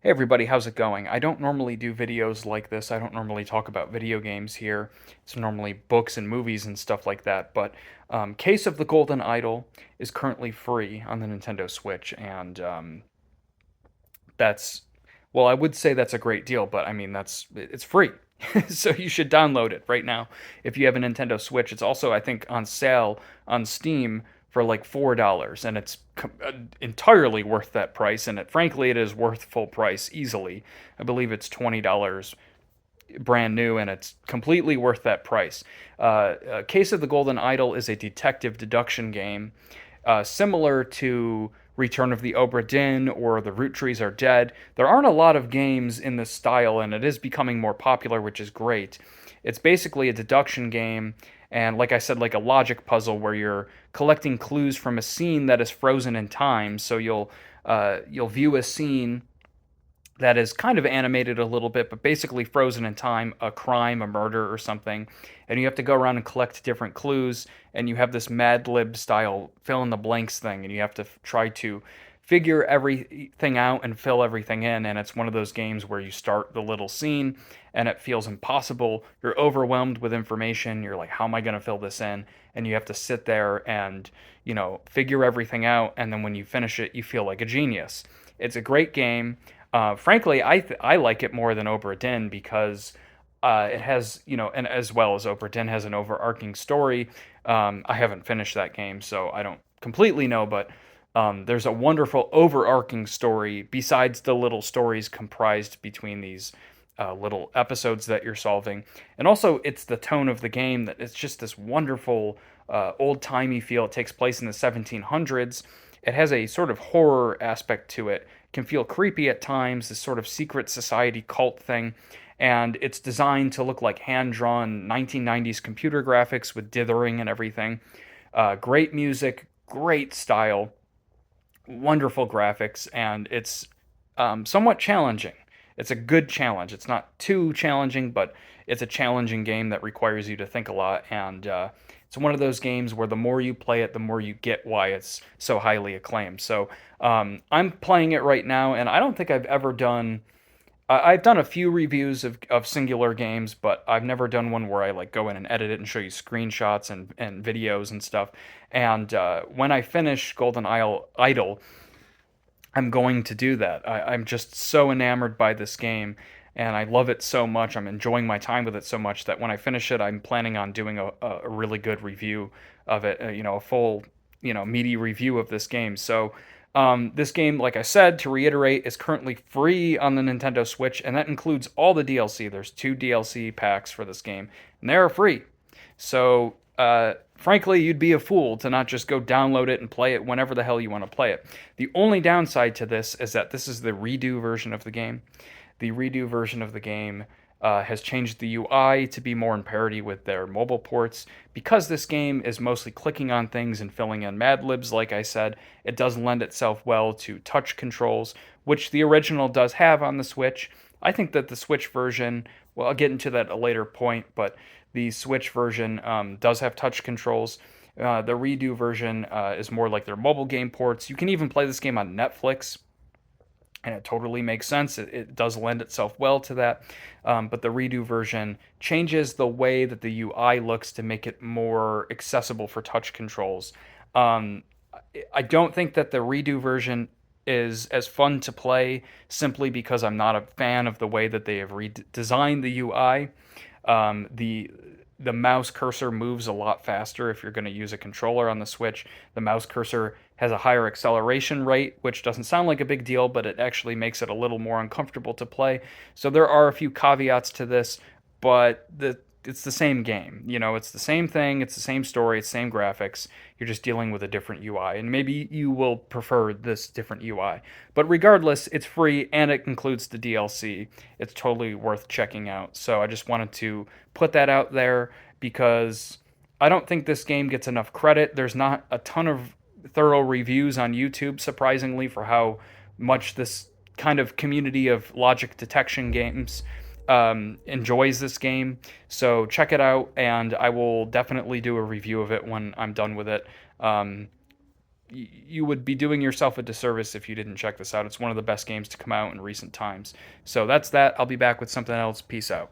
Hey everybody, how's it going? I don't normally do videos like this. I don't normally talk about video games here. It's normally books and movies and stuff like that. But Case of the Golden Idol is currently free on the Nintendo Switch, and that's, well, I would say that's a great deal, but I mean it's free. So you should download it right now if you have a Nintendo Switch. It's also, I think, on sale on Steam for like $4, and it's entirely worth that price. And frankly, it is worth full price easily. I believe it's $20 brand new, and it's completely worth that price. Case of the Golden Idol is a detective deduction game, similar to Return of the Obra Dinn or The Root Trees Are Dead. There aren't a lot of games in this style, and it is becoming more popular, which is great. It's basically a deduction game, and like I said, like a logic puzzle where you're collecting clues from a scene that is frozen in time. So you'll view a scene that is kind of animated a little bit, but basically frozen in time, a crime, a murder, or something. And you have to go around and collect different clues, and you have this Mad Lib style fill in the blanks thing, and you have to try to figure everything out and fill everything in. And it's one of those games where you start the little scene and it feels impossible. You're overwhelmed with information. You're like, how am I going to fill this in? And you have to sit there and, figure everything out. And then when you finish it, you feel like a genius. It's a great game. Frankly, I like it more than Obra Dinn because it has, and as well as Obra Dinn has an overarching story. I haven't finished that game, so I don't completely know, but there's a wonderful overarching story besides the little stories comprised between these little episodes that you're solving. And also, it's the tone of the game that it's just this wonderful old timey feel. It takes place in the 1700s. It has a sort of horror aspect to it. Can feel creepy at times, this sort of secret society cult thing. And it's designed to look like hand drawn 1990s computer graphics with dithering and everything. Great music, great style, wonderful graphics, and it's somewhat challenging. It's a good challenge. It's not too challenging, but it's a challenging game that requires you to think a lot. And it's one of those games where the more you play it, the more you get why it's so highly acclaimed. So I'm playing it right now, and I don't think I've ever done. I've done a few reviews of singular games, but I've never done one where I like go in and edit it and show you screenshots and videos and stuff. And when I finish Idol, I'm going to do that. I'm just so enamored by this game, and I love it so much. I'm enjoying my time with it so much that when I finish it, I'm planning on doing a really good review of it. A full, meaty review of this game. So. This game, like I said, to reiterate, is currently free on the Nintendo Switch, and that includes all the DLC. There's 2 DLC packs for this game, and they're free. So, frankly, you'd be a fool to not just go download it and play it whenever the hell you want to play it. The only downside to this is that this is the redo version of the game. The redo version of the game has changed the UI to be more in parity with their mobile ports. Because this game is mostly clicking on things and filling in Mad Libs, like I said, it does lend itself well to touch controls, which the original does have on the Switch. I think that the Switch version, well, I'll get into that at a later point, but the Switch version does have touch controls. The redo version is more like their mobile game ports. You can even play this game on Netflix, and it totally makes sense. It does lend itself well to that. But the redo version changes the way that the UI looks to make it more accessible for touch controls. Um, I don't think that the redo version is as fun to play simply because I'm not a fan of the way that they have redesigned the UI. The mouse cursor moves a lot faster if you're going to use a controller on the Switch. The mouse cursor has a higher acceleration rate, which doesn't sound like a big deal, but it actually makes it a little more uncomfortable to play. So there are a few caveats to this, but it's the same game. It's the same thing, it's the same story, it's the same graphics. You're just dealing with a different UI, and maybe you will prefer this different UI. But regardless, it's free and it includes the DLC. It's totally worth checking out. So I just wanted to put that out there because I don't think this game gets enough credit. There's not a ton of thorough reviews on YouTube, surprisingly, for how much this kind of community of logic detection games enjoys this game. So check it out, and I will definitely do a review of it when I'm done with it. you would be doing yourself a disservice if you didn't check this out. It's one of the best games to come out in recent times. So that's that. I'll be back with something else. Peace out.